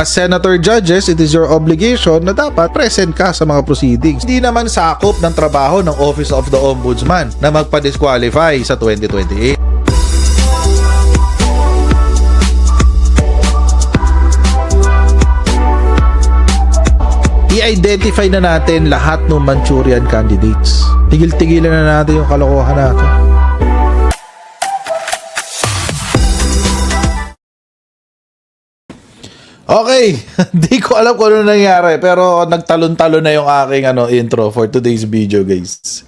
As senator judges, it is your obligation na dapat present ka sa mga proceedings. Hindi naman sakop ng trabaho ng Office of the Ombudsman na magpa-disqualify sa 2028. I-identify na natin lahat ng Manchurian candidates. Tigil-tigilan na natin yung kalokohan natin. Okay, hindi ko alam kung ano nangyari pero nagtalon-talon na yung aking intro for today's video, guys.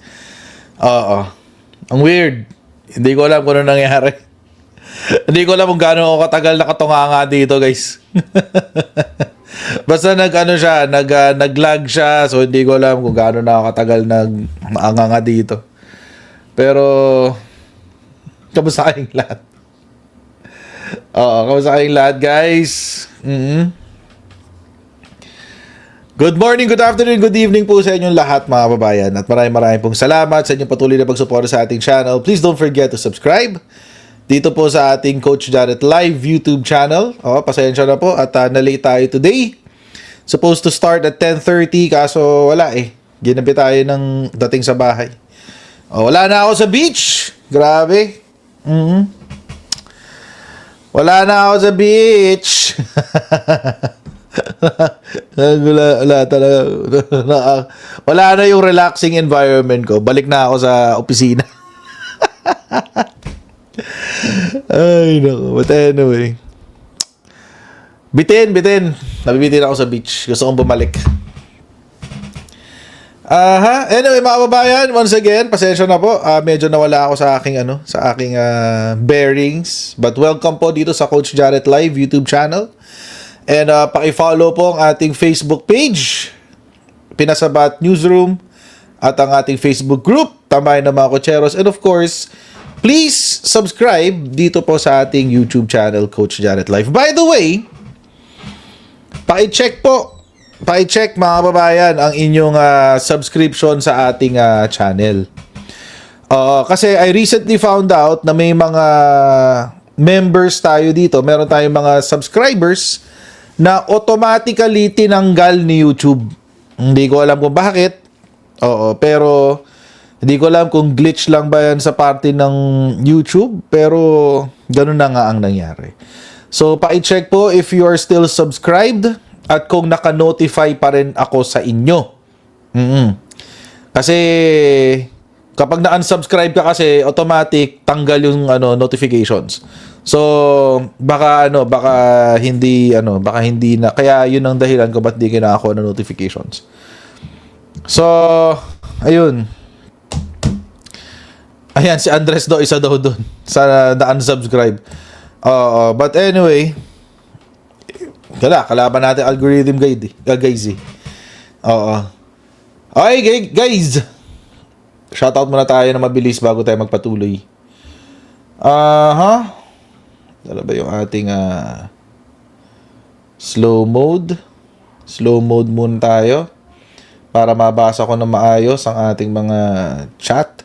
Oo. Ang weird. Hindi ko alam kung ano nangyari. Hindi ko alam kung gaano ako katagal nakatunganga dito, guys. Basta nag-lag siya, so hindi ko alam kung gaano na ako katagal nag-anganga dito. Pero kamusta kayong lahat? Oo, kamusta kayong lahat, guys? Good morning, good afternoon, good evening po sa inyong lahat, mga kababayan. At maraming pong salamat sa inyong patuloy na pagsuporta sa ating channel. Please don't forget to subscribe dito po sa ating Coach Jared Live YouTube channel. Pasensya na po at na-late tayo today. Supposed to start at 10:30 kaso wala eh. Ginabi tayo ng dating sa bahay. Wala na ako sa beach. Grabe. Wala na ako sa beach. wala talaga. Wala na yung relaxing environment ko. Balik na ako sa opisina. Ay, naku. But anyway. Bitin. Nabibitin ako sa beach. Gusto kong bumalik. Anyway, mga kababayan, once again, pasensya na po. Medyo nawala ako sa aking bearings. But welcome po dito sa Coach Jared Live YouTube channel. And paki-follow po ang ating Facebook page, Pinasabat Newsroom, at ang ating Facebook group, Tambayan ng mga Cocheros. And of course, please subscribe dito po sa ating YouTube channel, Coach Jared Live. By the way, paki-check mga kababayan ang inyong subscription sa ating channel. Kasi I recently found out na may mga members tayo dito. Meron tayong mga subscribers na automatically tinanggal ni YouTube. Hindi ko alam kung bakit. Pero hindi ko alam kung glitch lang ba yan sa parte ng YouTube. Pero ganun na nga ang nangyari. So, paki-check po if you are still subscribed at kung naka-notify pa rin ako sa inyo. Kasi kapag na-unsubscribe ka kasi automatic tanggal yung notifications. So baka hindi na, kaya yun ang dahilan kung ba't di kinakakuha ng notifications. So ayun. Ayan, si Andres daw, isa daw doon sa na-unsubscribe. But anyway, kalaban natin algorithm guys eh. Okay, guys. Shoutout muna tayo na mabilis bago tayo magpatuloy. Dala ba yung ating slow mode? Slow mode muna tayo para mabasa ko na maayos ang ating mga chat.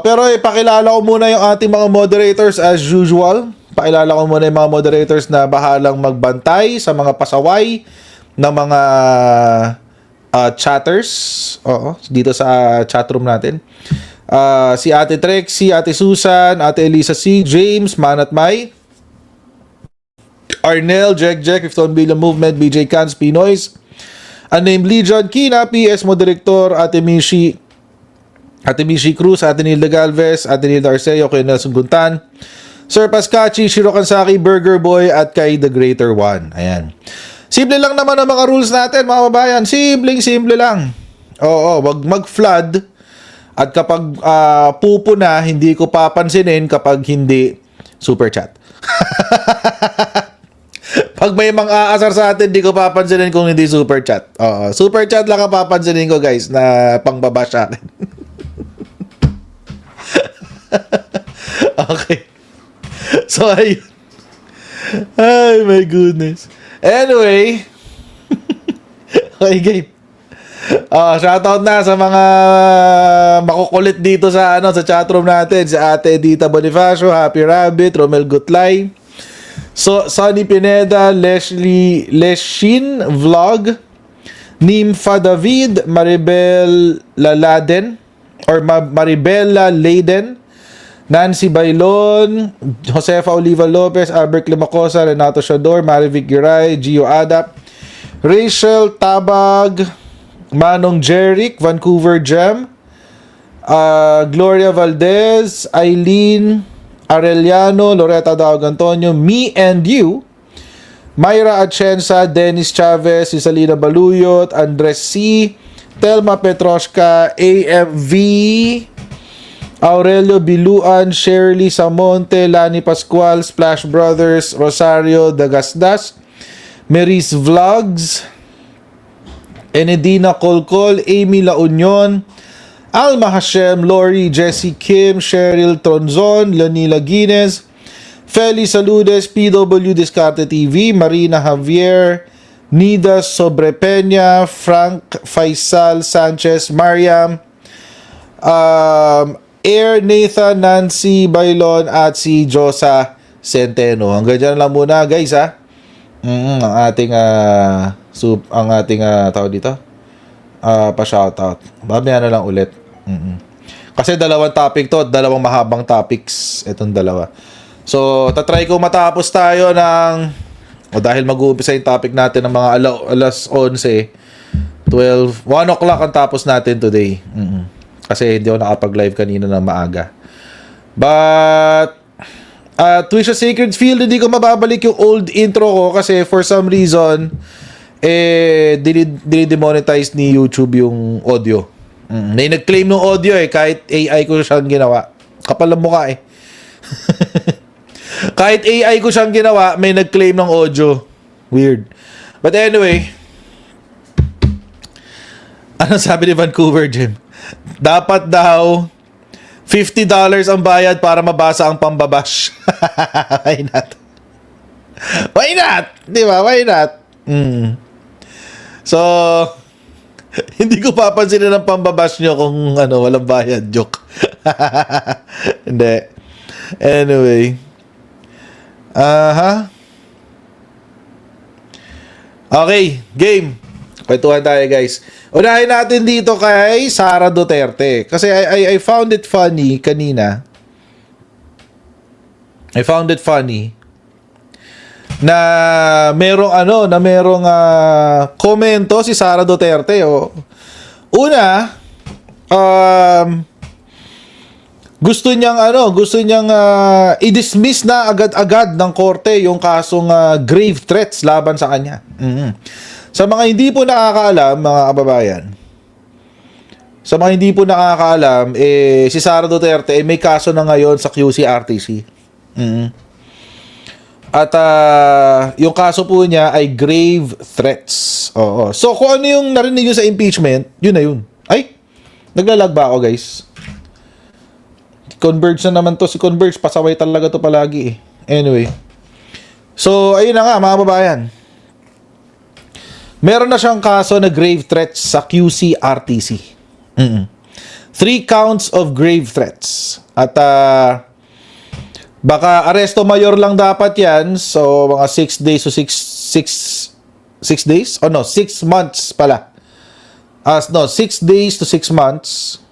Pero ipakilala ko muna yung ating mga moderators as usual. Pakilala ko muna yung mga moderators na bahalang magbantay sa mga pasaway ng mga chatters. Dito sa chatroom natin. Si Ate Trexie, Ate Susan, Ate Elisa C, James, Manat May, Arnel, Jack, Fifton Billion Movement, BJ Cans, Pinoys, Unnamed Legion, Kina, PS Moderator, Ate Mishi Cruz, Ate Nilda Galvez, Ate Nilda Arceo, kay Nelson Guntan, Sir Pascachi, Shiro Kansaki, Burger Boy, at kay The Greater One. Ayan. Simple lang naman ang mga rules natin, mga kababayan. Simple lang. Wag mag-flood. At kapag pupo na, hindi ko papansinin kapag hindi super chat. Pag may mga aasar sa atin, hindi ko papansinin kung hindi super chat. Super chat lang ang papansinin ko, guys, na pangbaba sa akin. Okay. So, ayun. Ay, my goodness. Anyway. Okay, game. Shoutout na sa mga makukulit dito sa chatroom natin. Si Ate Dita Bonifacio, Happy Rabbit, Romel Gutlay, So, Sonny Pineda, Leshin Vlog, Nympha David, Maribel Laladen, or Maribela Layden, Nancy Bailon, Josefa Oliva Lopez, Albert Limacosa, Renato Shador, Marivic Giray, Gio Adap, Rachel Tabag, Manong Jeric, Vancouver Gem, Gloria Valdez, Eileen Arellano, Loretta Daog Antonio, Me and You, Myra Atienza, Dennis Chavez, Cisalina Baluyot, Andres C, Telma Petroshka, AFV, Aurelio Biluan, Shirley Samonte, Lani Pascual, Splash Brothers, Rosario Dagasdas, Maris Vlogs, Enedina Colcol, Amy La Union, Alma Hashem, Lori, Jessie Kim, Cheryl Tronzon, Leonila Guinness, Feli Saludes, PW Discarte TV, Marina Javier, Nida Sobrepeña, Frank Faisal Sanchez, Mariam, Air Nathan, Nancy Bailon, at si Josa Centeno. Hanggang dyan lang muna, guys, ha. Ang ating tawag dito. Pa-shoutout. Mamaya na lang ulit. Kasi dalawang topic to, dalawang mahabang topics itong dalawa. So, tatry ko matapos tayo ng dahil mag-uumpisa yung topic natin ng mga alas 11, 12, 1 o'clock ang tapos natin today. Kasi hindi ako nakapag-live kanina ng maaga. But Twisha Sacred Field, hindi ko mababalik yung old intro ko kasi for some reason dinidemonetize ni YouTube yung audio. May nag-claim ng audio kahit AI ko siyang ginawa. Kapal ang mukha Kahit AI ko siyang ginawa, may nag-claim ng audio. Weird. But anyway, ano sabi ni Vancouver Gym? Dapat daw $50 ang bayad para mabasa ang pambabash. Why not? Why not? Di ba? Why not? So, hindi ko papansinin ang pambabash nyo kung walang bayad. Joke. Hindi. Anyway. Okay, game. Kwentuhan tayo, guys. Unahin natin dito kay Sara Duterte. Kasi I found it funny kanina. I found it funny na merong komento si Sara Duterte. Una, gusto niyang i-dismiss na agad-agad ng korte yung kasong grave threats laban sa kanya. Sa mga hindi po nakakaalam, mga kababayan, si Sara Duterte may kaso na ngayon sa QC-RTC. At yung kaso po niya ay grave threats. Oo. So kung ano yung narinig nyo sa impeachment, yun na yun. Ay, naglalag ba ako, guys? Converge na naman to. Si Converge, pasaway talaga to palagi Anyway. So, ayun na nga, mga kababayan. Meron na siyang kaso na grave threats sa QC-RTC. 3 counts of grave threats. At baka aresto mayor lang dapat yan. So, mga 6 days to 6 days? 6 months pala. 6 days to 6 months.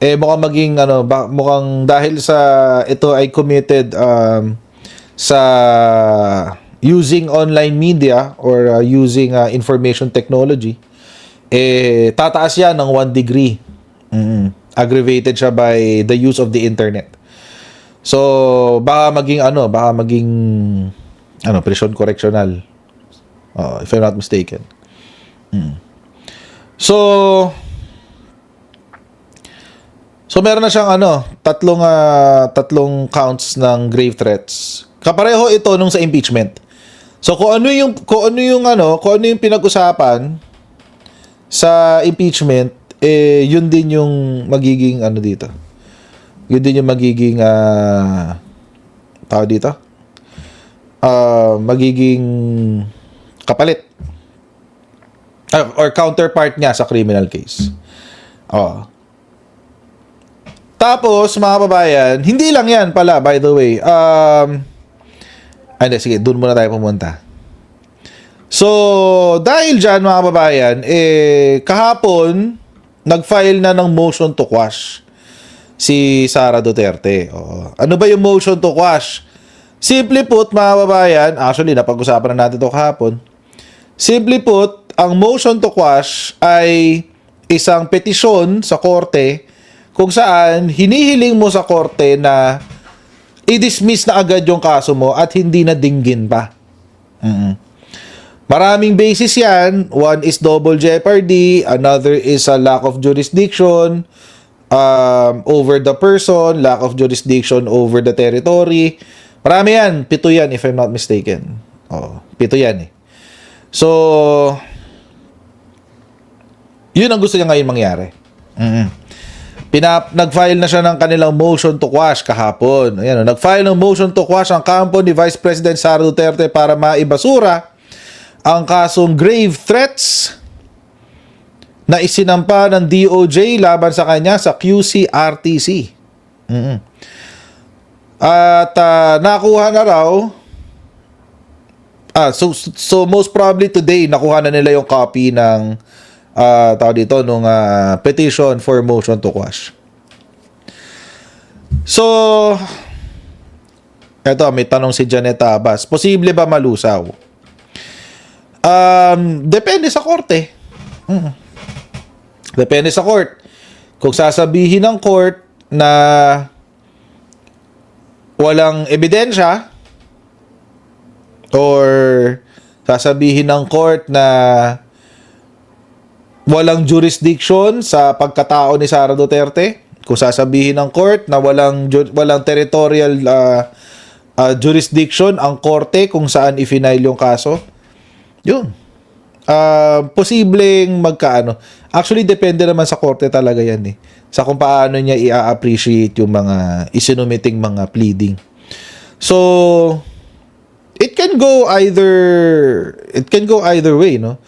Mukhang dahil sa ito ay committed sa using online media or using information technology, tataas yan ng 1 degree. Aggravated siya by the use of the internet. So, baka maging prison correctional. If I'm not mistaken. So meron na siyang tatlong counts ng grave threats. Kapareho ito nung sa impeachment. So kung ano yung pinag-usapan sa impeachment, yun din yung magiging dito. Yun din yung magiging magiging kapalit. Or counterpart niya sa criminal case. Tapos, mga kababayan, hindi lang yan pala, by the way. Ay, hindi, sige, doon muna tayo pumunta. So, dahil dyan mga kababayan, kahapon, nag-file na ng motion to quash si Sara Duterte. Ano ba yung motion to quash? Simply put, mga kababayan, actually, napag-usapan na natin ito kahapon. Simply put, ang motion to quash ay isang petisyon sa korte kung saan hinihiling mo sa korte na i-dismiss na agad yung kaso mo at hindi na dinggin pa. Maraming basis yan. One is double jeopardy, another is a lack of jurisdiction over the person, lack of jurisdiction over the territory. Marami yan. 7 yan if I'm not mistaken. 7 yan eh. So, yun ang gusto niya ngayon mangyari. Nag-file na siya ng kanilang motion to quash kahapon. Ayan, nag-file ng motion to quash ang kampo ni Vice President Sara Duterte para maibasura ang kasong grave threats na isinampa ng DOJ laban sa kanya sa QC-RTC. At nakuha na raw so most probably today nakuha na nila yung copy ng tawag dito nung petition for motion to quash. So eto, may tanong si Janet Tabas, posible ba malusaw? Depende sa korte. Depende sa court. Kung sasabihin ng court na walang ebidensya or sasabihin ng court na walang jurisdiction sa pagkatao ni Sara Duterte, kung sasabihin ng court na walang territorial jurisdiction ang korte kung saan i-file yung kaso, yun. Posibleng magkaano. Actually, depende naman sa korte talaga yan eh. Sa kung paano niya i-appreciate yung mga isinumiting mga pleading. So, it can go either way, no?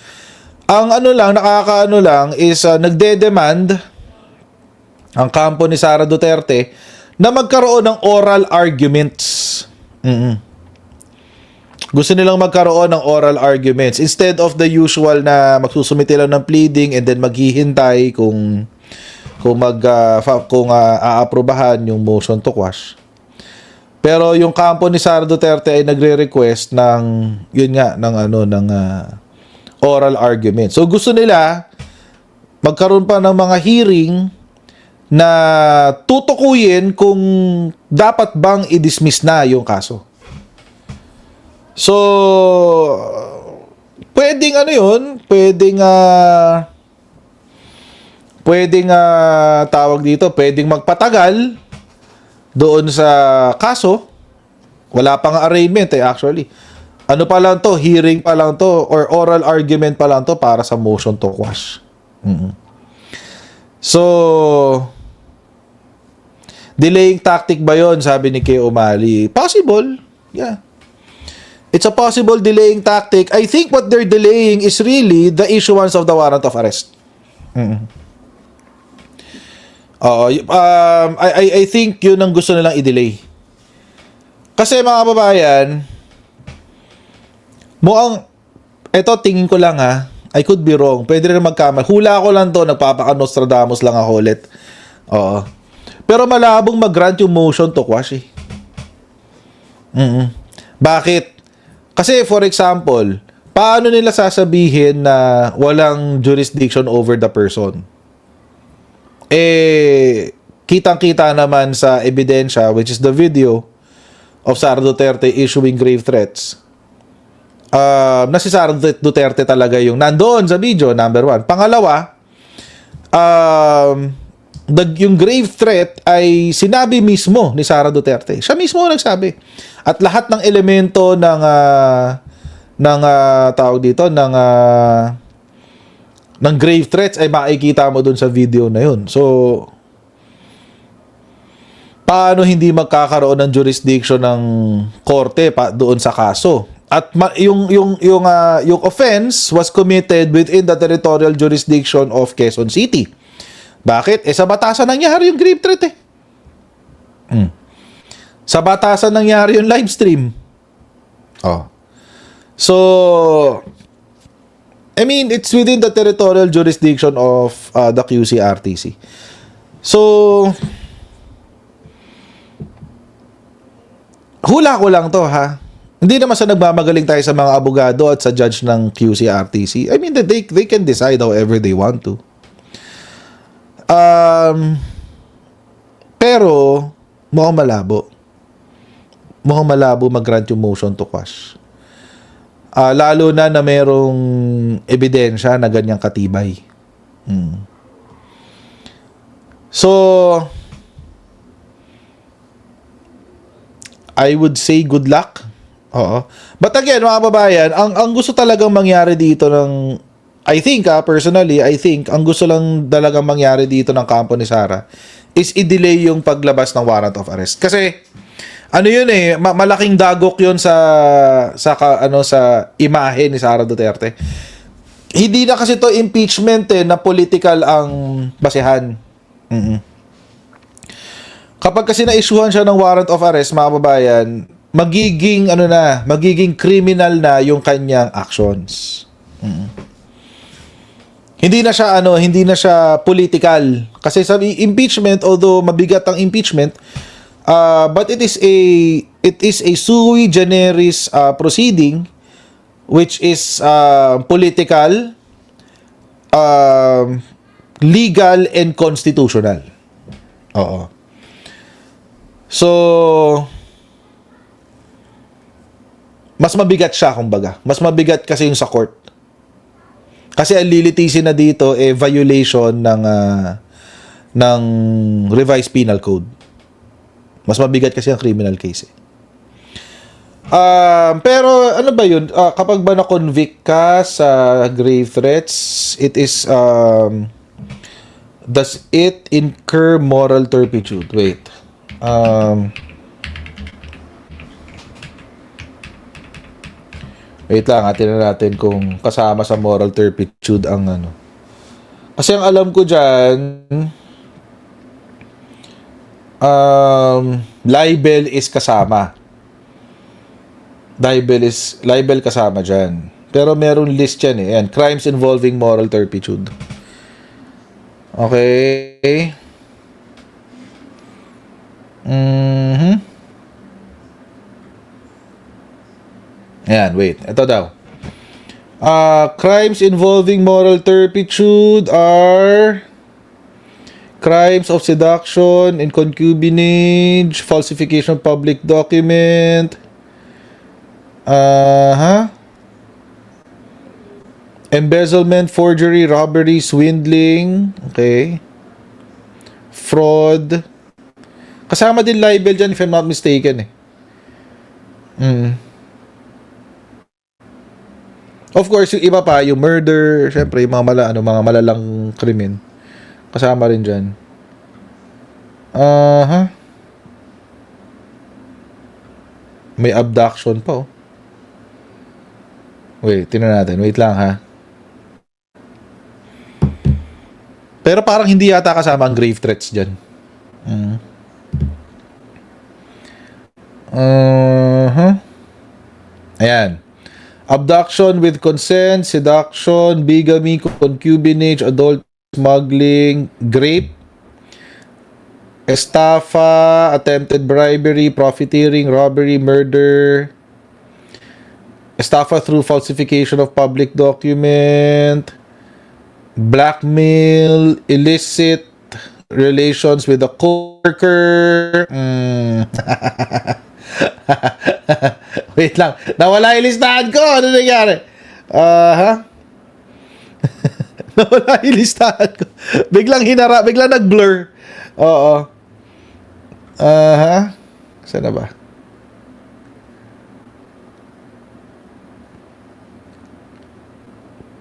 Ang nakakaano lang is nagde-demand ang kampo ni Sara Duterte na magkaroon ng oral arguments. Gusto nilang magkaroon ng oral arguments instead of the usual na magsusumite lang ng pleading and then maghihintay kung aaprubahan yung motion to quash. Pero yung kampo ni Sara Duterte ay nagre-request ng oral argument. So gusto nila magkaroon pa ng mga hearing na tutukuyin kung dapat bang i-dismiss na yung kaso. So, pwedeng tawag dito, pwedeng magpatagal doon sa kaso. Wala pang arraignment actually. Ano pa lang to, hearing pa lang to, or oral argument pa lang to para sa motion to quash. So, delaying tactic ba yon, sabi ni Kay Umali? Possible, yeah. It's a possible delaying tactic. I think what they're delaying is really the issuance of the warrant of arrest. I think yun ang gusto nilang i-delay. Kasi mga kababayan, eto tingin ko lang I could be wrong. Pwede rin magkamali. Hula ko lang to, nagpapaka-Nostradamus lang ako ulit. Pero malabong mag-grant yung motion to quash eh. Bakit? Kasi for example, paano nila sasabihin na walang jurisdiction over the person? Kitang-kita naman sa ebidensya, which is the video of Sara Duterte issuing grave threats. Na si Sara Duterte talaga yung nandoon sa video, number 1. Pangalawa, yung grave threat ay sinabi mismo ni Sara Duterte. Siya mismo nagsabi. At lahat ng elemento ng tawag dito ng grave threats ay makikita mo dun sa video na yun. So, paano hindi magkakaroon ng jurisdiction ng korte doon sa kaso? At yung offense was committed within the territorial jurisdiction of Quezon City. Bakit? Sa batasan nangyari yung grave threat Sa batasan nangyari yung live stream. Oh. So, I mean, it's within the territorial jurisdiction of the QCRTC. So, hula ko lang to ha. Hindi naman sa nagmamagaling tayo sa mga abogado at sa judge ng QCRTC. I mean, they can decide however they want to. Pero, mukhang malabo. Mukhang malabo mag-grant yung motion to quash. Lalo na merong ebidensya na ganyang katibay. So, I would say good luck. Oo. But again, mga kababayan, ang gusto talagang mangyari dito ng, I think, personally, I think, ang gusto lang talagang mangyari dito ng kampo ni Sara is i-delay yung paglabas ng warrant of arrest. Kasi, ano yun malaking dagok yun sa imahe ni Sara Duterte. Hindi na kasi to impeachment na political ang basehan. Kapag kasi na-issuehan siya ng warrant of arrest, mga kababayan, magiging criminal na yung kanyang actions. Hindi na siya political. Kasi sa impeachment, although mabigat ang impeachment, but it is a sui generis proceeding which is political, legal and constitutional. Oo. So, mas mabigat siya, kumbaga. Mas mabigat kasi yung sa court. Kasi ang lilitisin na dito violation ng revised penal code. Mas mabigat kasi ang criminal case. Pero ano ba yun? Kapag ba na-convict ka sa grave threats, it is does it incur moral turpitude? Wait. Wait lang, atin na natin kung kasama sa moral turpitude ang ano. Kasi ang alam ko dyan, libel is kasama. Libel kasama dyan. Pero meron list yan Ayan, crimes involving moral turpitude. Okay. Ayan, wait. Ito daw. Crimes involving moral turpitude are crimes of seduction and concubinage, falsification of public document, embezzlement, forgery, robbery, swindling, okay, fraud. Kasama din libel dyan if I'm not mistaken Of course, yung iba pa, yung murder, syempre, yung mga malalang krimen. Kasama rin dyan. May abduction pa Wait, tingnan natin. Wait lang ha. Pero parang hindi yata kasama ang grave threats dyan. Ayan. Abduction with consent, seduction, bigamy, concubinage, adult smuggling, rape, estafa, attempted bribery, profiteering, robbery, murder, estafa through falsification of public document, blackmail, illicit relations with a coworker. Wait lang. Nawala yung listahan ko. Ano nangyari? Nawala yung listahan ko. Biglang nag-blur. Oo. Saan na ba?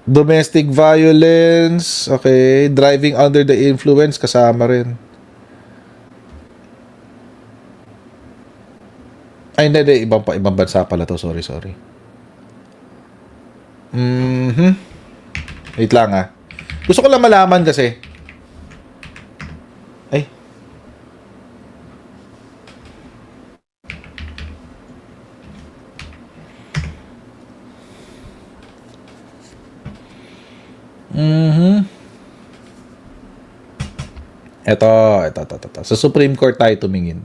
Domestic violence. Okay. Driving under the influence. Kasama rin. Ay, hindi. Ibang bansa pala to. Sorry. Wait lang Gusto ko lang malaman kasi. Ay. Ito. Sa Supreme Court tayo tumingin.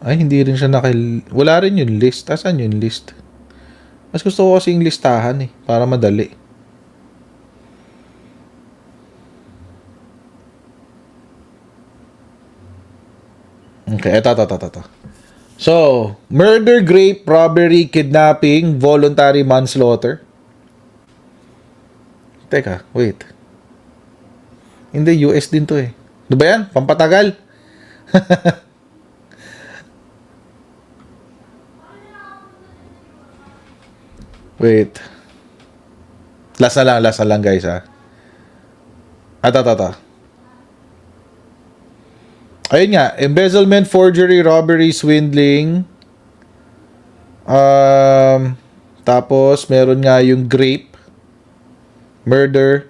Ay, hindi rin siya wala rin yung list. Asan yung list? Mas gusto ko kasi yung listahan para madali. Okay, ito. So, murder, rape, robbery, kidnapping, voluntary manslaughter. Teka, wait. Hindi, US din to eh. Ano ba yan? Pampatagal? Wait. Last na lang guys ha. Ito. Ayun nga, embezzlement, forgery, robbery, swindling. Tapos meron nga yung rape, murder,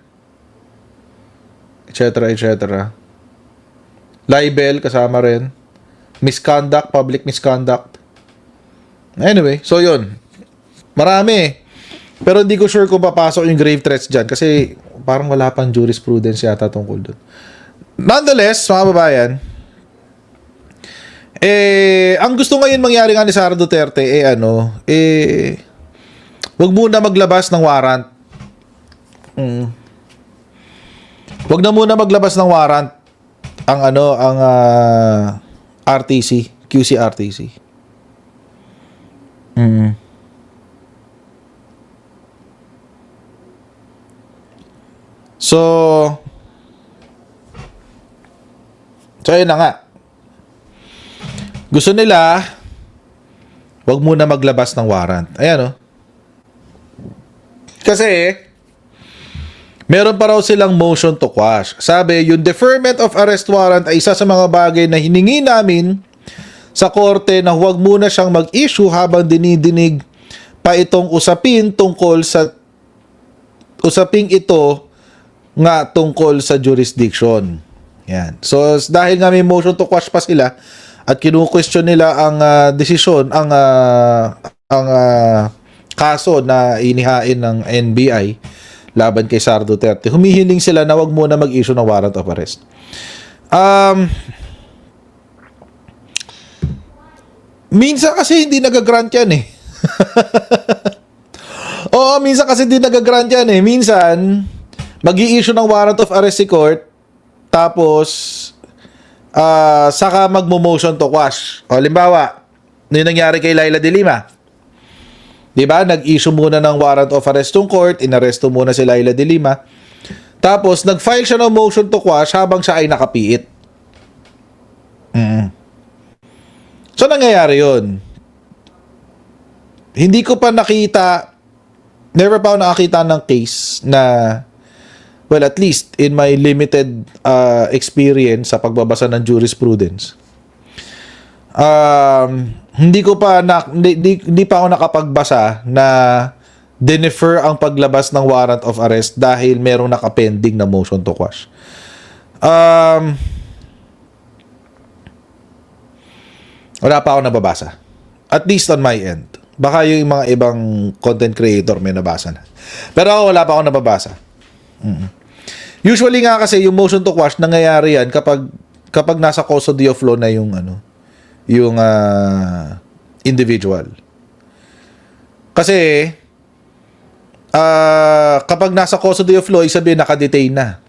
etc. Libel kasama rin. Misconduct, public misconduct. Anyway, so yun. Marami. Pero hindi ko sure kung papasok yung grave threats dyan kasi parang wala pang jurisprudence yata tungkol doon. Nonetheless, mga babayan, ang gusto ngayon mangyari nga ni Sara Duterte, wag muna maglabas ng warrant. Wag na muna maglabas ng warrant ang RTC, QCRTC. So ayun na nga. Gusto nila, wag muna maglabas ng warrant. Ayan, Kasi, meron pa raw silang motion to quash. Sabi, yung deferment of arrest warrant ay isa sa mga bagay na hiningi namin sa korte na huwag muna siyang mag-issue habang dinidinig pa itong usapin tungkol sa usaping ito nga tungkol sa jurisdiction. Yan. So, dahil nga may motion to quash pa sila, at kinu-question nila ang desisyon, ang kaso na inihain ng NBI laban kay Sara Duterte. Humihiling sila na wag muna mag-issue ng warrant of arrest. Minsan kasi hindi nagagrant yan Oo, minsan kasi hindi nagagrant yan Minsan, mag-i-issue ng warrant of arrest si court, tapos saka magmo-motion to quash. O, limbawa, yung nangyari kay Laila de Lima. Diba? Nag-issue muna ng warrant of arrest yung court, inaresto muna si Laila de Lima. Tapos, nag-file siya ng motion to quash habang siya ay nakapiit. So, nangyayari yun. Hindi ko pa nakita, never pa ako nakakita ng case na, well, at least in my limited experience sa pagbabasa ng jurisprudence, hindi pa ako nakapagbasa na defer ang paglabas ng warrant of arrest dahil merong nakapending na motion to quash. Wala pa ako nababasa. At least on my end. Baka yung mga ibang content creator may nabasa na. Pero ako, wala pa ako nababasa. Usually nga kasi yung motion to quash nangyayari yan kapag nasa custody of law na yung individual. Kasi kapag nasa custody of law, isabihin naka-detain na.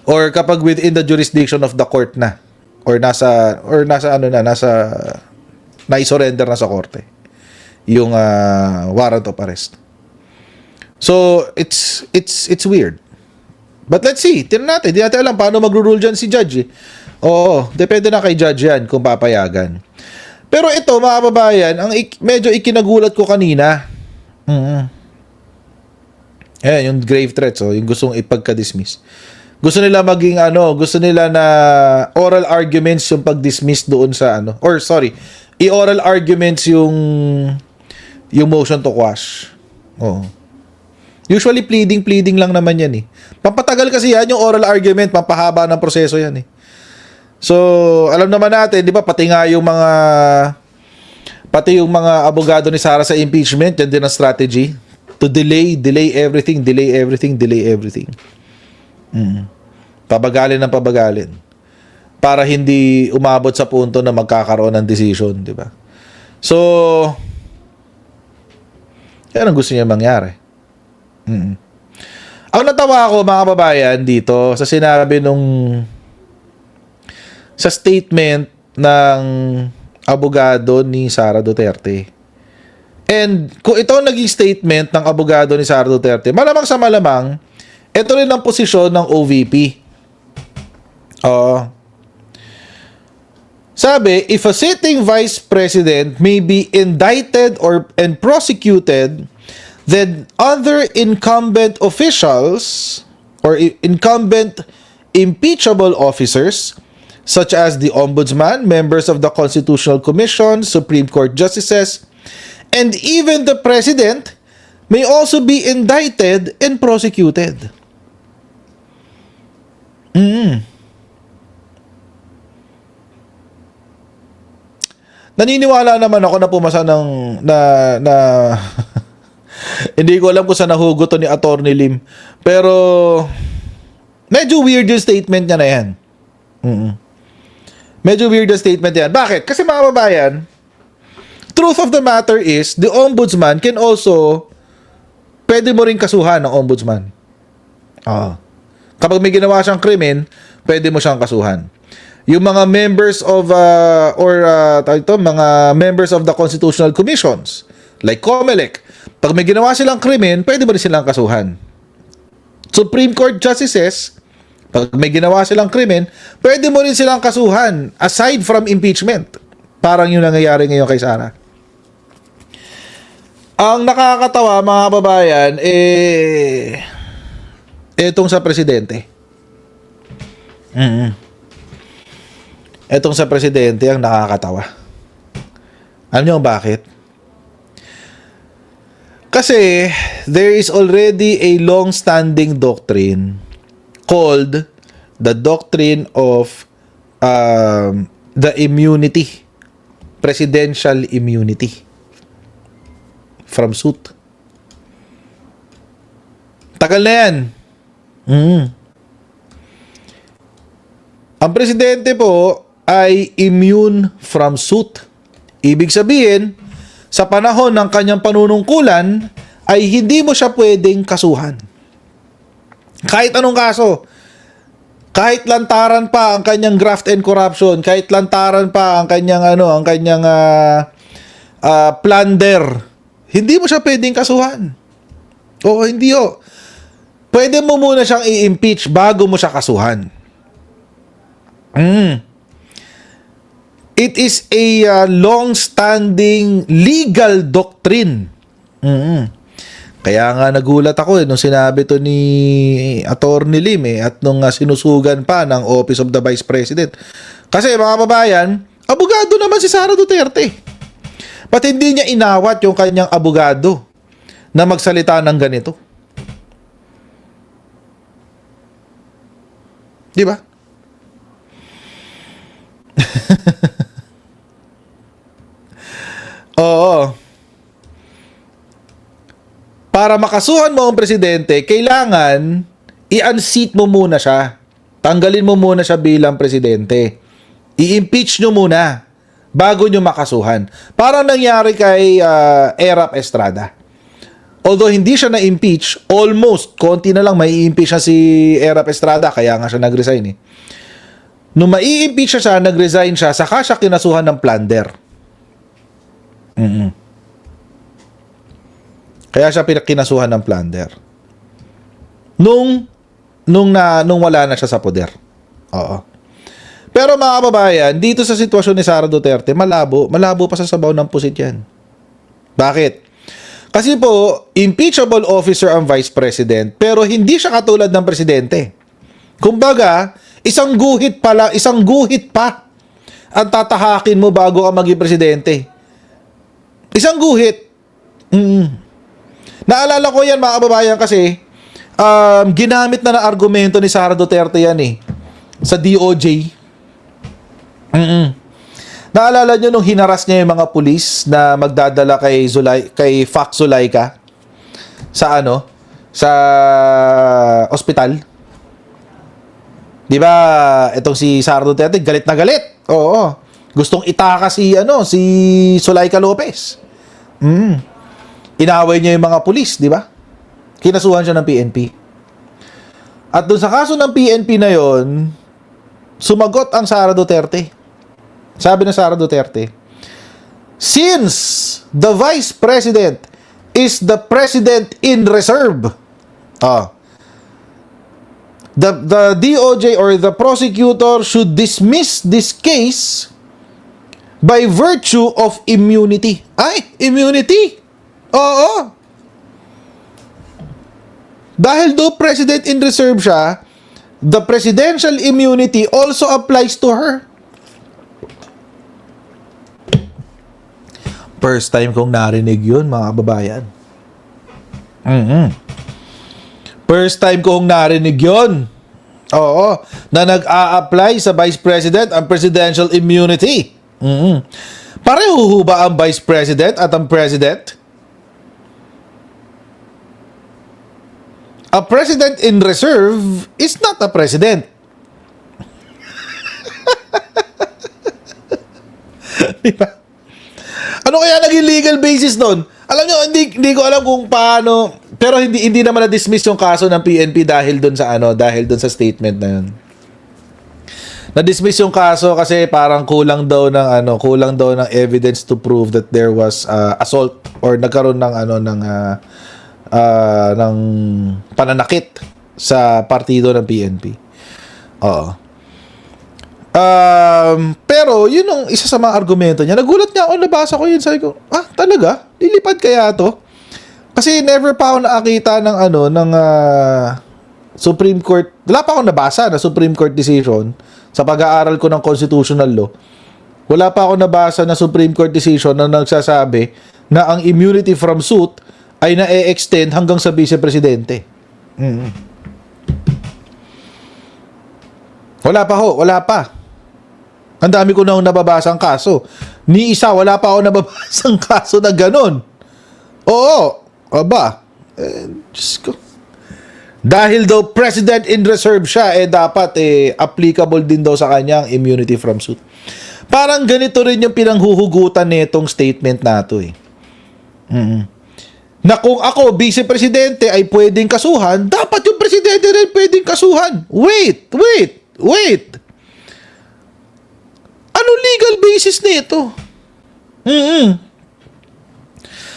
Or kapag within the jurisdiction of the court na, or nasa na-surrender na sa korte yung warrant of arrest. So, it's weird. But let's see. Tignan natin. Hindi natin alam paano magro-rule dyan si judge. Oo, depende na kay judge yan kung papayagan. Pero ito, mga kababayan, medyo ikinagulat ko kanina. Ayan, yung grave threats, yung gustong ipagka-dismiss. Gusto nila gusto nila na oral arguments yung pag-dismiss doon sa i-oral arguments yung motion to quash. Oo. Usually pleading lang naman yan Pampatagal kasi yan yung oral argument, pampahaba ng proseso yan So, alam naman natin, di ba, pati yung mga abogado ni Sara sa impeachment, yan din ang strategy. To delay everything. Pabagalin ng pabagalin. Para hindi umabot sa punto na magkakaroon ng decision, di ba? So, yan ang gusto niya mangyari. Ang natawa ako, mga kababayan, dito, sa statement ng abogado ni Sara Duterte. And kung ito ang naging statement ng abogado ni Sara Duterte, malamang sa malamang, ito rin ang posisyon ng OVP. Sabi, if a sitting vice president may be indicted and prosecuted, then other incumbent officials or incumbent impeachable officers such as the Ombudsman, members of the Constitutional Commission, Supreme Court justices, and even the President may also be indicted and prosecuted. Naniniwala naman ako na pumasa na hindi ko alam kung saan nahugot to ni Attorney Lim. Pero medyo weird yung statement niya na yan. Medyo weird yung statement yan. Bakit? Kasi mga babayan, truth of the matter is, the ombudsman can also, pwede mo rin kasuhan ng ombudsman. Kapag may ginawa siyang krimen, pwede mo siyang kasuhan. Yung mga members of, mga members of the constitutional commissions, like COMELEC, pag may ginawa silang krimen, pwede mo rin silang kasuhan. Supreme Court justices, pag may ginawa silang krimen, pwede mo rin silang kasuhan aside from impeachment. Parang yung nangyayari ngayon kay Sara. Ang nakakatawa, mga babayan, etong sa presidente. Etong sa presidente ang nakakatawa. Alam niyo bakit? Kasi there is already a long-standing doctrine called the doctrine of the immunity, presidential immunity from suit. Tagal na yan. Ang presidente po ay immune from suit. Ibig sabihin, sa panahon ng kanyang panunungkulan, ay hindi mo siya pwedeng kasuhan. Kahit anong kaso, kahit lantaran pa ang kanyang graft and corruption, kahit lantaran pa ang kanyang plunder, hindi mo siya pwedeng kasuhan. Oo, hindi o. Pwede mo muna siyang i-impeach bago mo siya kasuhan. It is a long-standing legal doctrine. Kaya nga nagulat ako nung sinabi to ni Attorney Lim at nung sinusugan pa ng Office of the Vice President. Kasi mga babayan, abogado naman si Sara Duterte. Ba't hindi niya inawat yung kanyang abogado na magsalita ng ganito? Di ba? Oo. Para makasuhan mo ang presidente, kailangan i-unseat mo muna siya. Tanggalin mo muna siya bilang presidente. I-impeach nyo muna bago nyo makasuhan. Parang nangyari kay Erap Estrada. Although hindi siya na-impeach, almost, konti na lang may impeach siya si Erap Estrada, kaya nga siya nag-resign Nung mai-impeach siya, nag-resign siya, saka siya kinasuhan ng plunder. Kaya siya kinasuhan ng plunder. Nung wala na siya sa poder. Oo. Pero mga kababayan, dito sa sitwasyon ni Sara Duterte, malabo pa sa sabaw ng pusit yan. Bakit? Kasi po, impeachable officer ang vice president, pero hindi siya katulad ng presidente. Kumbaga, isang guhit pa ang tatahakin mo bago ka maging presidente. Isang guhit. Naalala ko yan, mga kababayan, kasi ginamit na argumento ni Sara Duterte yan sa DOJ. Naalala nyo nung hinaras niya yung mga pulis na magdadala kay Fax Zulaika sa sa ospital? Di ba, itong si Sara Duterte, galit na galit. Oo. Gustong itaka si Zulaika Lopez. Inaway niya yung mga pulis, di ba? Kinasuhan siya ng PNP. At doon sa kaso ng PNP na yon, sumagot ang Sara Duterte. Sabi ng Sara Duterte, since the Vice President is the President in reserve, the DOJ or the prosecutor should dismiss this case by virtue of immunity. Ay, immunity! Oo. Dahil do President in reserve siya, the presidential immunity also applies to her. First time kong narinig yun, mga kababayan. First time kong narinig yun. Oo, na nag-a-apply sa Vice President ang presidential immunity. Pareho ba ang Vice President at ang President? A President in reserve is not a President. Diba? Ano kaya naging legal basis doon? Alam nyo, hindi ko alam kung paano, pero hindi naman na-dismiss yung kaso ng PNP dahil doon sa statement na yun. Na-dismiss yung kaso kasi parang kulang daw ng evidence to prove that there was assault or nagkaroon ng pananakit sa partido ng PNP. Oo. Pero yun ang isa sa mga argumento niya. Nagulat niya ako, nabasa ko yun, sabi ko, talaga? Lilipad kaya to? Kasi never pa ako nakakita ng Supreme Court. Wala pa ako nabasa na Supreme Court decision sa pag-aaral ko ng constitutional law. Wala pa ako nabasa na Supreme Court decision na nagsasabi na ang immunity from suit ay na-extend hanggang sa vice-presidente. Wala pa. Ang dami ko na nababasang kaso. Ni isa, wala pa ako nababasang kaso na ganun. Oo. Aba. Diyos ko. Dahil daw President in reserve siya, dapat applicable din daw sa kanya ang immunity from suit. Parang ganito rin yung pinanghuhugutan nitong statement na to na kung ako, vice-presidente, ay pwedeng kasuhan, dapat yung presidente rin pwedeng kasuhan. Wait. Ano legal basis nito?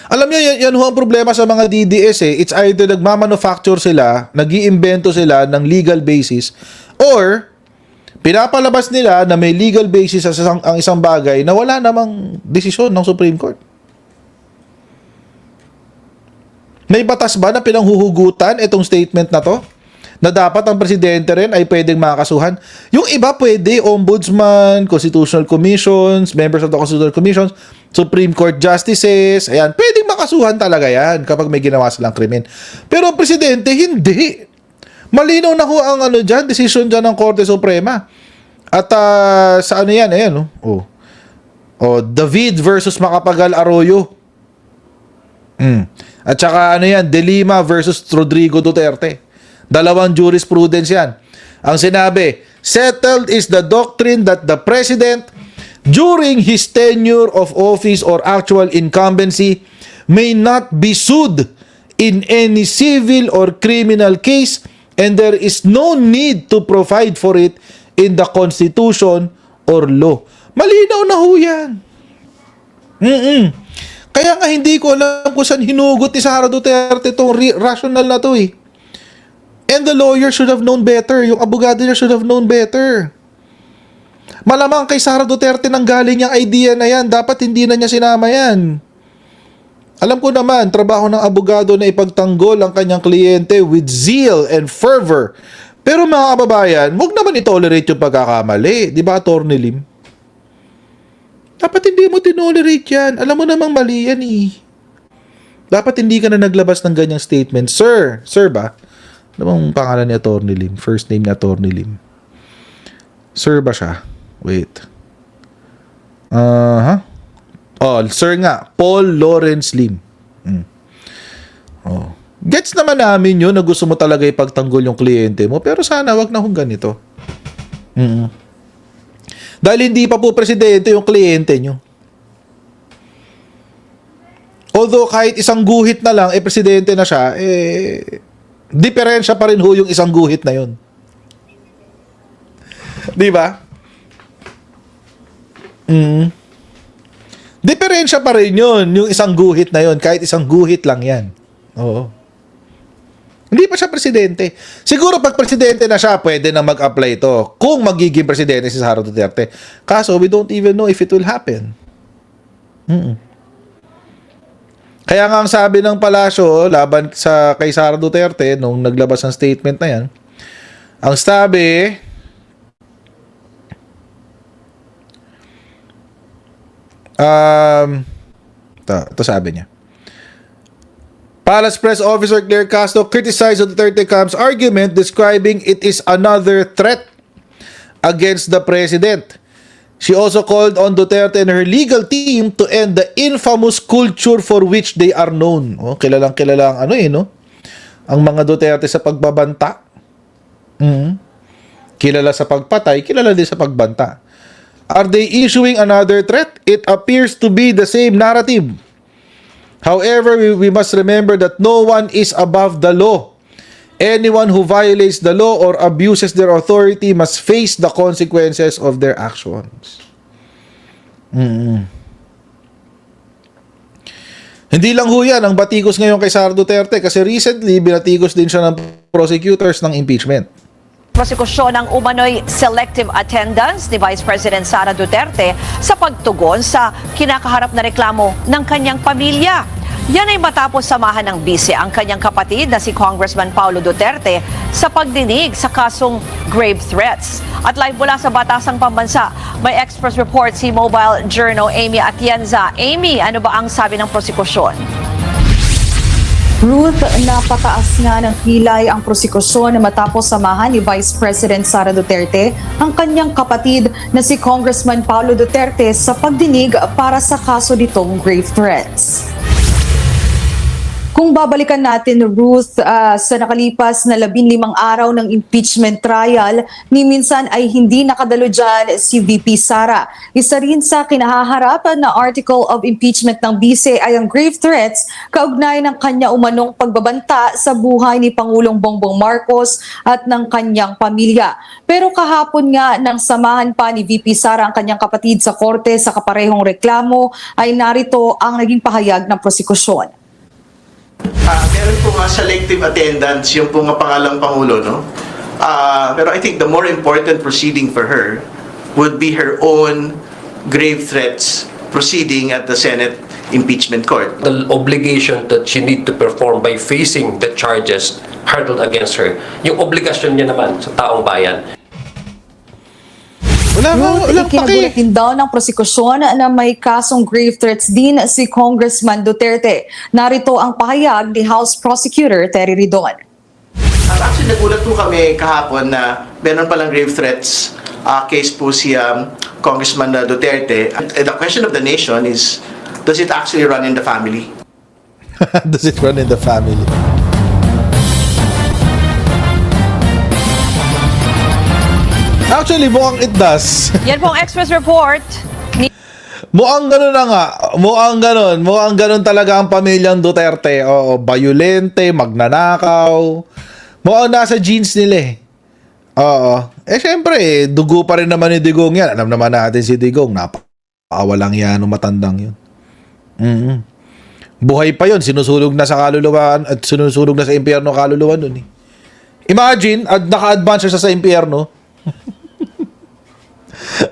Alam niyo, yan ho ang problema sa mga DDS It's either nagmamanufacture sila, nag-iimbento sila ng legal basis, or pinapalabas nila na may legal basis ang isang bagay na wala namang desisyon ng Supreme Court. May batas ba na pinanghuhugutan itong statement na to? Na dapat ang presidente rin ay pwedeng makakasuhan. Yung iba pwede, ombudsman, constitutional commissions, members of the constitutional commissions, Supreme Court justices, ayan, pwedeng makasuhan talaga yan kapag may ginawa silang krimen. Pero ang presidente, hindi. Malinaw na ho ang decision dyan ng Korte Suprema. At sa yan, ayan, David versus Macapagal Arroyo. At saka De Lima versus Rodrigo Duterte. Dalawang jurisprudence yan. Ang sinabi, settled is the doctrine that the president, during his tenure of office or actual incumbency, may not be sued in any civil or criminal case, and there is no need to provide for it in the Constitution or law. Malinaw na ho yan. Kaya nga hindi ko alam kung saan hinugot ni Sara Duterte itong rational na to And the lawyer should have known better. Yung abogado niya should have known better. Malamang kay Sara Duterte nang galing yung idea na yan. Dapat hindi na niya sinama yan. Alam ko naman, trabaho ng abogado na ipagtanggol ang kanyang kliyente with zeal and fervor. Pero mga kababayan, huwag naman itolerate yung pagkakamali. Di ba, Atty. Lim? Dapat hindi mo tinolerate yan. Alam mo namang mali yan Dapat hindi ka na naglabas ng ganyang statement. Sir ba? Ano bang pangalan ni Atty. Lim? First name ni Atty. Lim. Sir ba siya? Wait. Oh, sir nga, Paul Lawrence Lim. Oh. Gets naman namin yun na gusto mo talaga ipagtanggol yung kliyente mo, pero sana wag na kung ganito. Dahil hindi pa po presidente yung kliyente nyo. Although kahit isang guhit na lang, presidente na siya, diferensya pa rin ho yung isang guhit na yun. Di ba? Diferensya pa rin yun, yung isang guhit na yun, kahit isang guhit lang yan. Oo. Hindi pa siya presidente. Siguro pag presidente na siya, pwede na mag-apply ito. Kung magiging presidente si Sara Duterte. Kaso, we don't even know if it will happen. Kaya nga ang sabi ng palasyo, laban sa kay Sara Duterte, nung naglabas ng statement na yan, ang sabi, ito sabi niya. Palace Press Officer Claire Castro criticized Duterte camp's argument, describing it is another threat against the president. She also called on Duterte and her legal team to end the infamous culture for which they are known. Oh, kilalang ang no? Ang mga Duterte sa pagbabanta. Kilala sa pagpatay, kilala din sa pagbanta. Are they issuing another threat? It appears to be the same narrative. However, we must remember that no one is above the law. Anyone who violates the law or abuses their authority must face the consequences of their actions. Hindi lang ho yan ang batikos ngayon kay Sara Duterte, kasi recently binatikos din siya ng prosecutors ng impeachment. Prosekusyon ng umano'y selective attendance ni Vice President Sara Duterte sa pagtugon sa kinakaharap na reklamo ng kanyang pamilya. Yan ay matapos samahan ng bise ang kanyang kapatid na si Congressman Paulo Duterte sa pagdinig sa kasong grave threats. At live mula sa Batasang Pambansa, may Express report si Mobile Journal Amy Atienza. Amy, ano ba ang sabi ng prosekusyon? Ruth, napataas nga ng kilay ang prosekusyon matapos samahan ni Vice President Sara Duterte ang kanyang kapatid na si Congressman Paulo Duterte sa pagdinig para sa kaso nitong grave threats. Kung babalikan natin, Ruth, sa nakalipas na 15 araw ng impeachment trial, ni minsan ay hindi nakadalo dyan si VP Sara. Isa rin sa kinahaharapan na article of impeachment ng bise ay ang grave threats kaugnay ng kanya umanong pagbabanta sa buhay ni Pangulong Bongbong Marcos at ng kanyang pamilya. Pero kahapon nga nang samahan pa ni VP Sara ang kanyang kapatid sa korte sa kaparehong reklamo, ay narito ang naging pahayag ng prosekusyon. Meron po nga selective attendance yung po nga pangalang Pangulo, no? Pero I think the more important proceeding for her would be her own grave threats proceeding at the Senate Impeachment Court. The obligation that she need to perform by facing the charges hurled against her. Yung obligasyon niya naman sa taong bayan. Ruth, ikinagulat din daw ng prosekusyon na may kasong grave threats din si Congressman Duterte. Narito ang pahayag ni House Prosecutor Terry Ridon. Actually, nagulat po kami kahapon na meron palang grave threats case po si Congressman Duterte. The question of the nation is, does it actually run in the family? Does it run in the family? Actually, mukhang it does. Yan po ang Express report ni Mukhang ganun na nga. Mukhang ganun. Mukhang ganun talaga ang pamilyang Duterte. Oo, bayulente, magnanakaw. Mukhang nasa genes nila eh. Oo. Syempre, dugo pa rin naman ni Digong yan. Alam naman natin si Digong. Napakawalang yan ng matandang yun. Buhay pa yun. Sinusulog na sa kaluluwaan at sinusulog na sa impyerno kaluluwa nun eh. Imagine, naka-advance siya sa impyerno.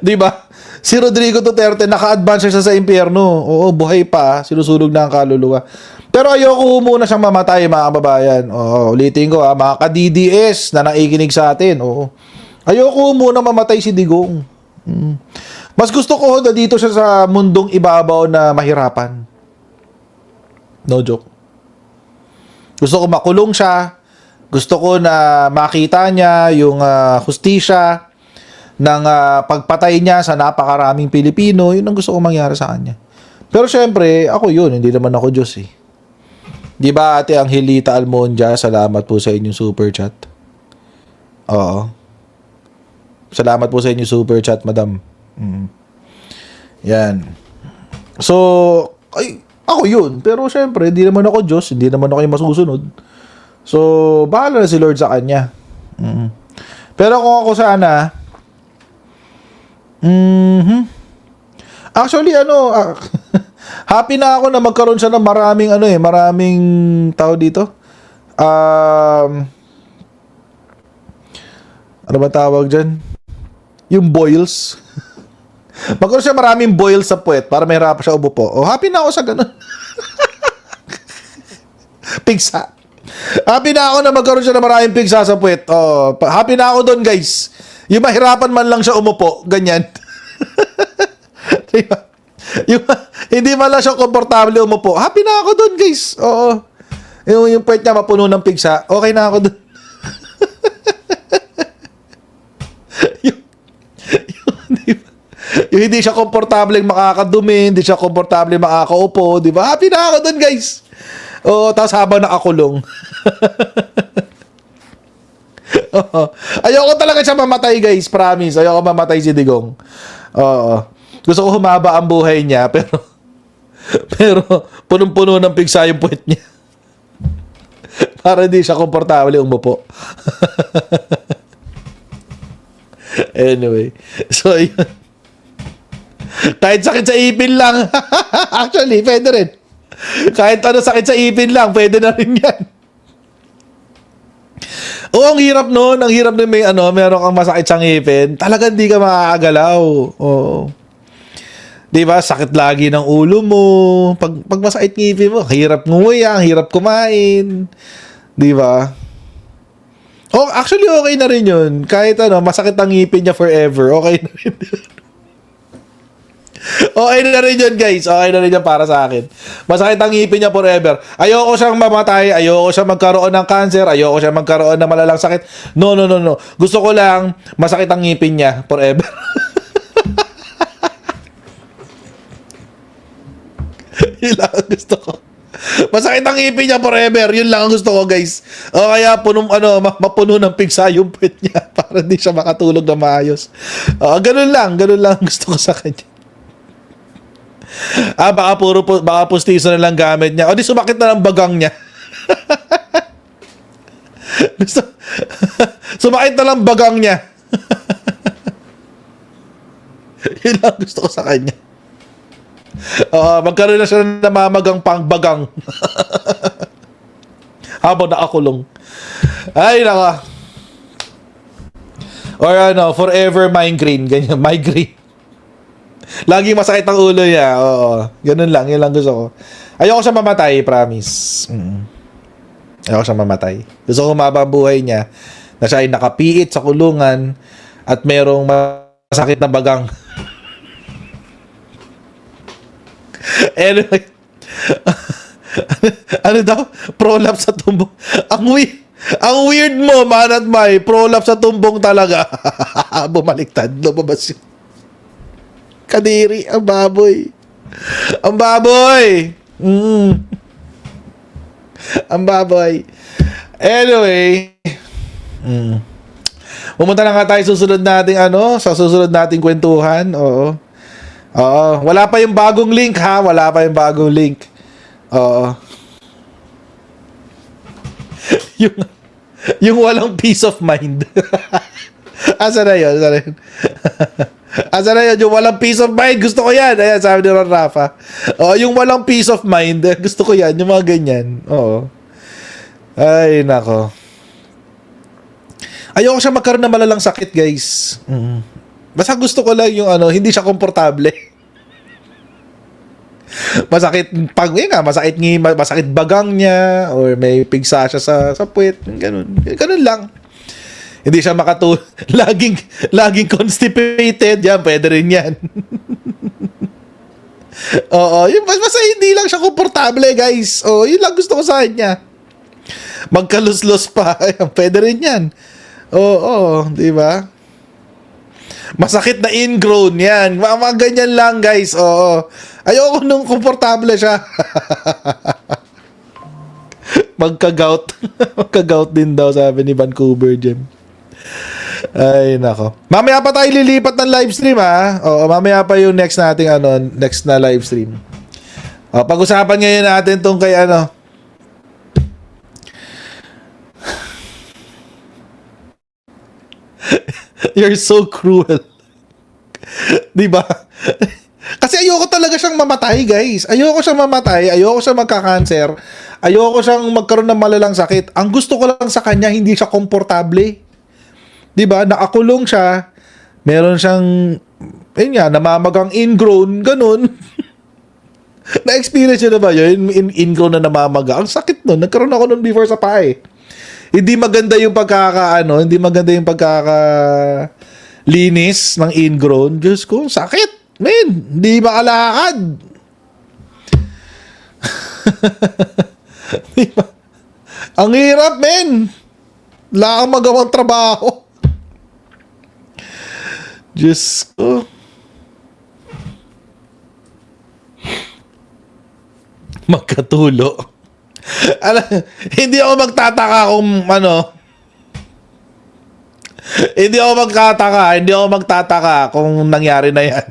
Di ba? Si Rodrigo Duterte, naka-advance siya sa impyerno. Oo, buhay pa. Sinusulog na ang kaluluwa. Pero ayoko muna siyang mamatay, mga kababayan. Oo, ulitin ko mga ka-DDS na nakikinig sa atin. Oo. Ayoko muna mamatay si Digong. Mas gusto ko na dito siya sa mundong ibabaw na mahirapan. No joke. Gusto ko makulong siya. Gusto ko na makita niya yung hustisya ng pagpatay niya sa napakaraming Pilipino, yun ang gusto kong mangyari sa kanya. Pero syempre, ako yun, hindi naman ako Diyos eh. Di ba Ate Angelita Almondia, salamat po sa inyong super chat. Oo. Salamat po sa inyong super chat, madam. Yan. So, ako yun. Pero syempre, hindi naman ako Diyos, hindi naman ako yung masusunod. So, bahala na si Lord sa kanya. Pero kung ako sana, actually, happy na ako na magkaroon siya ng maraming tao dito. Ano ba tawag dyan? Yung boils. Magkaroon siya maraming boils sa puwet para mahirapan siya umupo. Happy na ako sa ganun. Pigsa. Happy na ako na magkaroon siya ng maraming pigsa sa puwet. Happy na ako doon, guys. Yung mahirapan man lang siya umupo. Ganyan. Diba? Hindi man lang siya komportable umupo. Happy na ako doon, guys. Oo. Yung puwet niya mapuno ng pigsa. Okay na ako doon. Diba? Yung hindi siya komportable makakadumi, hindi siya komportable makakaupo, di ba? Happy na ako doon, guys. Tapos habang nakakulong. Ayoko talaga siya mamatay, guys. Promise. Ayoko mamatay si Digong. Gusto ko humaba ang buhay niya, pero punong-puno ng pigsa yung puwet niya. Para hindi siya komportable umupo. Anyway. So, yun. Kahit sakit sa ipin lang. Actually, pwede rin. Kahit sakit sa ipin lang, pwede na rin yan. Ang hirap nun. Ang hirap nun meron kang masakit sa ngipin. Talagang di ka makakagalaw. Oo. Di ba? Sakit lagi ng ulo mo. Pag masakit ngipin mo, hirap nguya, hirap kumain. Di ba? Actually, okay na rin yun. Kahit masakit ang ngipin niya forever, okay na rin yun. Okay na rin yun, guys. Okay na rin yun para sa akin. Masakit ang ngipin niya forever. Ayoko siyang mamatay. Ayoko siyang magkaroon ng cancer. Ayoko siyang magkaroon ng malalang sakit. No. Gusto ko lang masakit ang ngipin niya forever. Yun lang ang gusto ko. Masakit ang ngipin niya forever. Yun lang ang gusto ko, guys. O kaya mapuno ng pigsa yung puwet niya para hindi siya makatulog na maayos. Ganun lang ang gusto ko sa kanya. Baka pustiso na lang gamit niya. O di sumakit na ng bagang niya. Sumakit na lang bagang niya. Yun lang gusto ko sa kanya. Magkaroon na siya ng namamagang pangbagang. Habang nakakulong. Ay, naka. Or forever migraine. Ganyan, migraine. Lagi masakit ang ulo niya. Ganun lang, yun lang gusto ko. Ayoko siya mamatay, promise. Ayoko siya mamatay. Gusto ko humaba ang buhay niya na siya ay nakapiit sa kulungan at merong masakit na bagang. Anyway. Ano daw? Prolapse sa tumbong. Ang weird mo, man at may. Prolapse sa tumbong talaga. Bumaliktad. Lumabas yun. Kadiri. Ang baboy. Ang baboy. Ang baboy. Anyway. Pumunta na nga tayo susunod nating sa susunod nating kwentuhan. Oo. Wala pa yung bagong link, ha? Wala pa yung bagong link. Oo. yung walang peace of mind. Asa na yun? Asa na yun? Yung walang peace of mind, gusto ko yan. Ayan, sabi ni Ron Rafa. Yung walang peace of mind, gusto ko yan. Yung mga ganyan. Oo. Ay, nako. Ayoko siya magkaroon ng malalang sakit, guys. Basta gusto ko lang yung hindi siya komportable. Masakit bagang niya or may pigsa siya sa puwet, ganun lang. Hindi siya laging constipated, yan, pwede rin yan. Basta hindi lang siya komportable, guys. Yun lang gusto ko sa kanya. Magkaluslos pa, pwede rin yan. Di ba? Masakit na ingrown yan. Mga ganyan lang, guys. Oo. Ayoko nung komportable siya. Magka-gout. Magka-gout din daw, sabi ni Vancouver Gem. Ay, nako. Mamaya pa tayo lilipat ng live stream, ha? Oo, mamaya pa yung next nating, next na live stream. Pag-usapan ngayon natin tong kay, You're so cruel. Di ba? Kasi ayoko talaga siyang mamatay, guys. Ayoko siyang mamatay. Ayoko siyang magka-cancer. Ayoko siyang magkaroon ng malalang sakit. Ang gusto ko lang sa kanya, hindi siya komportable. Di ba? Nakakulong siya. Meron siyang, ayun nga, namamagang ingrown, ganun. Na-experience yun na ba yun? Ingrown na namamaga. Ang sakit nun. Nagkaroon ako nun before sa pae. Hindi maganda yung hindi maganda yung linis ng ingrown. Diyos ko, sakit. Men, hindi makalakad. Diba? Ang hirap, men. Wala kang magawang trabaho. Diyos ko. Magkatulo. Hindi ako magtataka kung hindi ako magtataka kung nangyari na yan.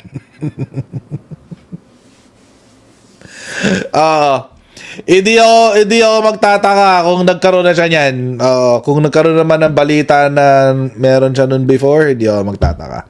Hindi ako magtataka kung nagkaroon na siya niyan. Kung nagkaroon naman ng balita na meron siya noon before, hindi ako magtataka.